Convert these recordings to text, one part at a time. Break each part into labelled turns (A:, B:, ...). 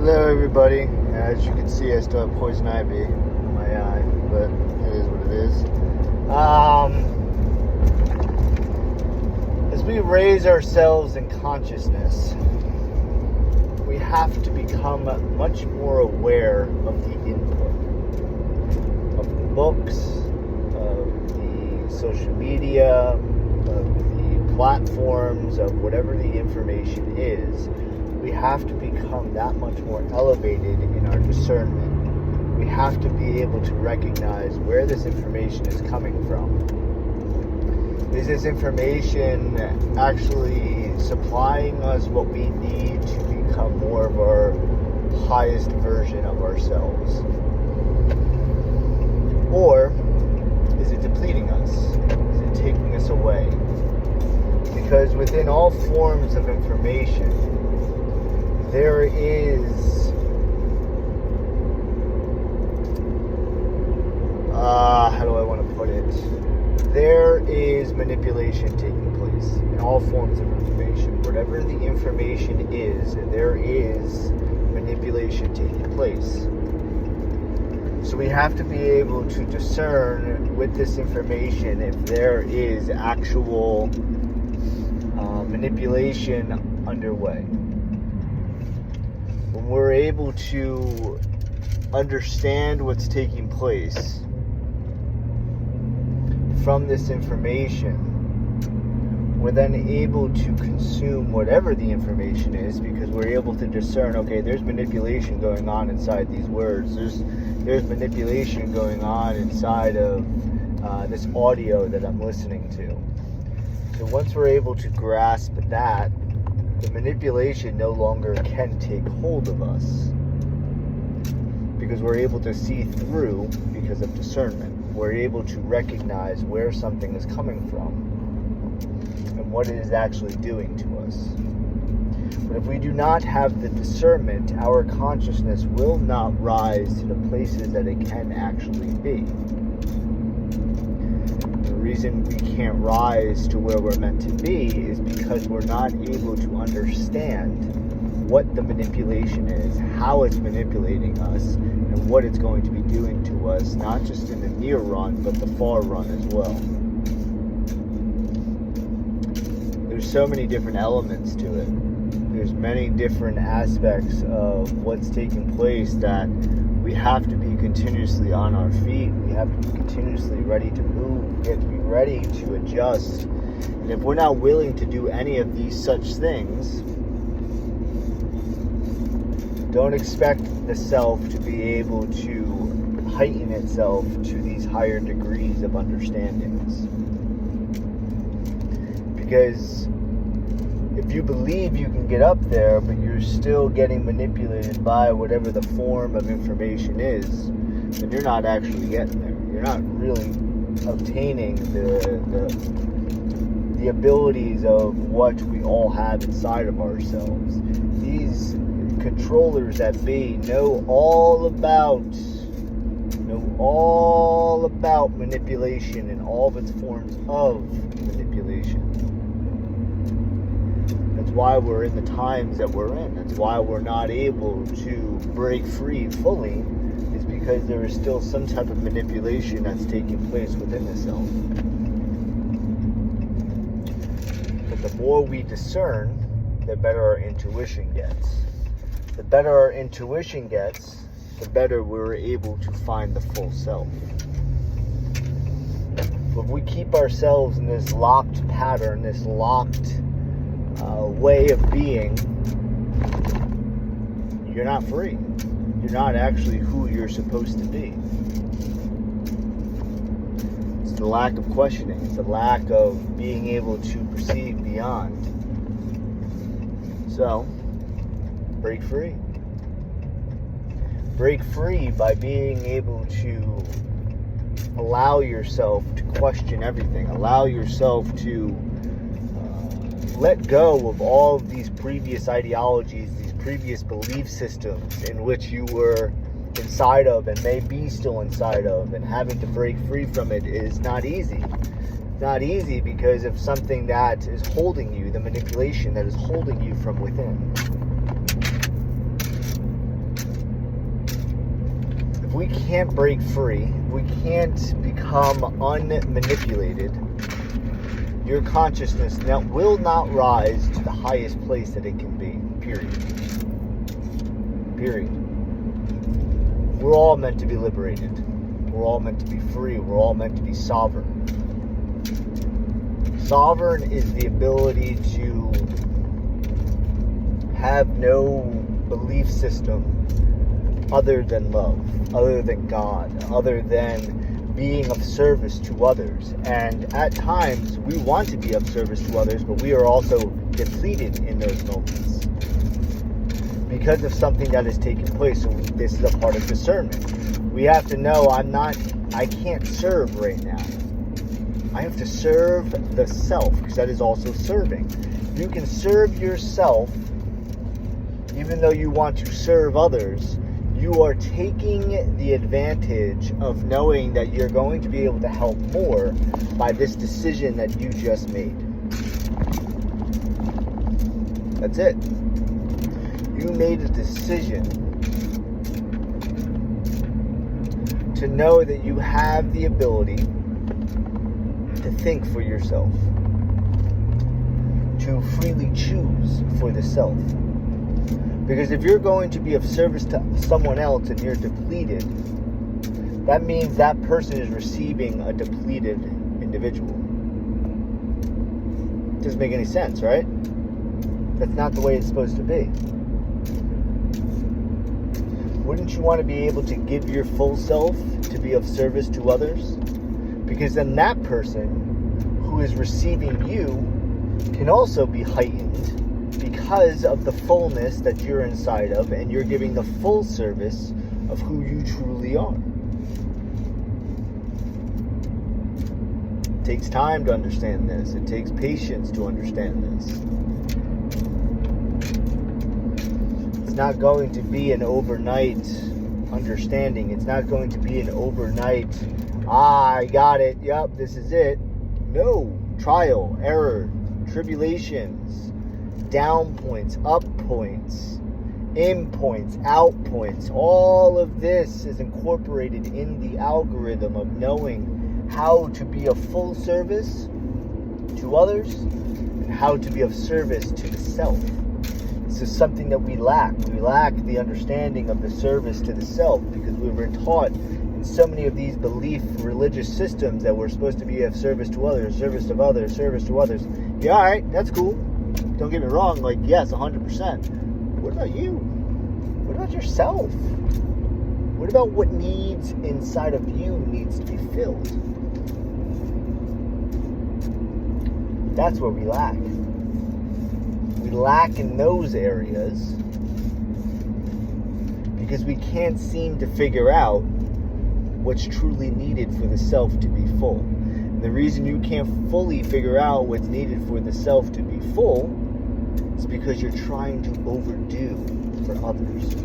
A: Hello everybody. As you can see, I still have poison ivy in my eye, but it is what it is. As we raise ourselves in consciousness, we have to become much more aware of the input of the books, of the social media, of the platforms, of whatever the information is. We have to become that much more elevated in our discernment. We have to be able to recognize where this information is coming from. Is this information actually supplying us what we need to become more of our highest version of ourselves? Or is it depleting us? Is it taking us away? Because within all forms of information, there is how do I want to put it? There is manipulation taking place in all forms of information. Whatever the information is, there is manipulation taking place. So we have to be able to discern with this information if there is actual manipulation underway. When we're able to understand what's taking place from this information, we're then able to consume whatever the information is, because we're able to discern, okay, there's manipulation going on inside these words. There's manipulation going on inside of this audio that I'm listening to. So once we're able to grasp that, the manipulation no longer can take hold of us, because we're able to see through because of discernment. We're able to recognize where something is coming from and what it is actually doing to us. But if we do not have the discernment, our consciousness will not rise to the places that it can actually be. The reason we can't rise to where we're meant to be is because we're not able to understand what the manipulation is, how it's manipulating us, and what it's going to be doing to us, not just in the near run, but the far run as well. There's so many different elements to it. There's many different aspects of what's taking place that we have to be continuously on our feet. We have to be continuously ready to move. We have to be ready to adjust. And if we're not willing to do any of these such things, don't expect the self to be able to heighten itself to these higher degrees of understandings. Because if you believe you can get up there, but you're still getting manipulated by whatever the form of information is, then you're not actually getting there. You're not really obtaining the abilities of what we all have inside of ourselves. These controllers that be know all about manipulation and all of its forms of manipulation. That's why we're in the times that we're in. That's why we're not able to break free fully, is because there is still some type of manipulation that's taking place within the self. But the more we discern, the better our intuition gets. The better our intuition gets, the better we're able to find the full self. But if we keep ourselves in this locked pattern, this locked way of being, you're not free. You're not actually who you're supposed to be. It's the lack of questioning. It's the lack of being able to perceive beyond. So, break free. Break free by being able to allow yourself to question everything. Allow yourself to let go of all of these previous ideologies, these previous belief systems in which you were inside of and may be still inside of, and having to break free from it is not easy. Not easy because of something that is holding you, the manipulation that is holding you from within. we can't break free, we can't become unmanipulated, your consciousness now will not rise to the highest place that it can be. Period. We're all meant to be liberated. We're all meant to be free. We're all meant to be sovereign. Sovereign is the ability to have no belief system other than love, other than God, other than being of service to others. And at times, we want to be of service to others, but we are also depleted in those moments because of something that has taken place. So this is a part of discernment. We have to know I can't serve right now. I have to serve the self, because that is also serving. You can serve yourself even though you want to serve others. You are taking the advantage of knowing that you're going to be able to help more by this decision that you just made. That's it. You made a decision to know that you have the ability to think for yourself, to freely choose for the self. Because if you're going to be of service to someone else and you're depleted, that means that person is receiving a depleted individual. It doesn't make any sense, right? That's not the way it's supposed to be. Wouldn't you want to be able to give your full self to be of service to others? Because then that person who is receiving you can also be heightened because of the fullness that you're inside of, and you're giving the full service of who you truly are. It takes time to understand this. It takes patience to understand this. It's not going to be an overnight understanding. It's not going to be an overnight, I got it, yep, this is it. No. Trial, error, tribulations, down points, up points, in points, out points. All of this is incorporated in the algorithm of knowing how to be of full service to others and how to be of service to the self. This is something that we lack. We lack the understanding of the service to the self because we've been taught in so many of these belief religious systems that we're supposed to be of service to others, service of others, service to others. Yeah, all right, that's cool. Don't get me wrong, like, yes, 100%. What about you? What about yourself? What about what needs inside of you needs to be filled? That's where we lack. We lack in those areas because we can't seem to figure out what's truly needed for the self to be full. And the reason you can't fully figure out what's needed for the self to be full is because you're trying to overdo for others.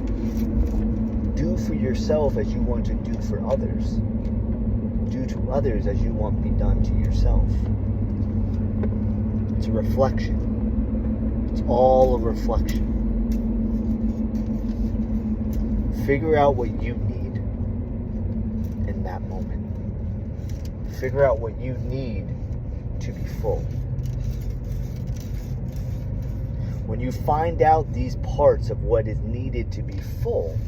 A: Do for yourself as you want to do for others. Do to others as you want to be done to yourself. It's a reflection. It's all a reflection. Figure out what you need in that moment. Figure out what you need to be full. When you find out these parts of what is needed to be full,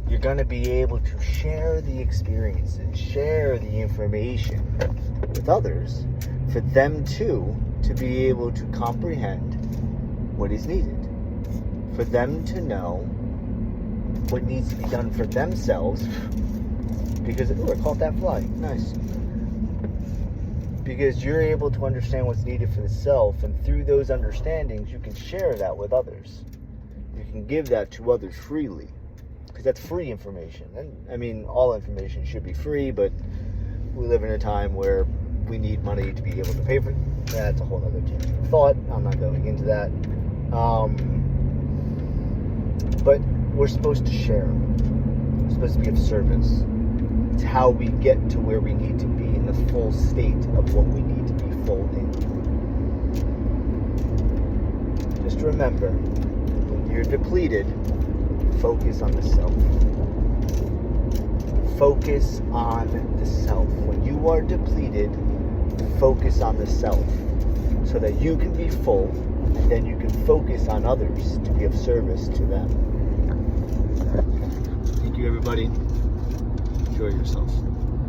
A: you're going to be able to share the experiences, share the information with others for them too to be able to comprehend what is needed. For them to know what needs to be done for themselves. Because, I caught that fly. Nice. Because you're able to understand what's needed for the self, and through those understandings, you can share that with others. You can give that to others freely. Because that's free information. And, I mean, all information should be free, but we live in a time where we need money to be able to pay for it. That's a whole other tangent of thought. I'm not going into that. But we're supposed to share. We're supposed to be of service. It's how we get to where we need to be in the full state of what we need to be full in. Just remember, when you're depleted, focus on the self. focus on the self. When you are depleted, focus on the self so that you can be full, and then you can focus on others to be of service to them. Thank you, everybody. Enjoy yourselves.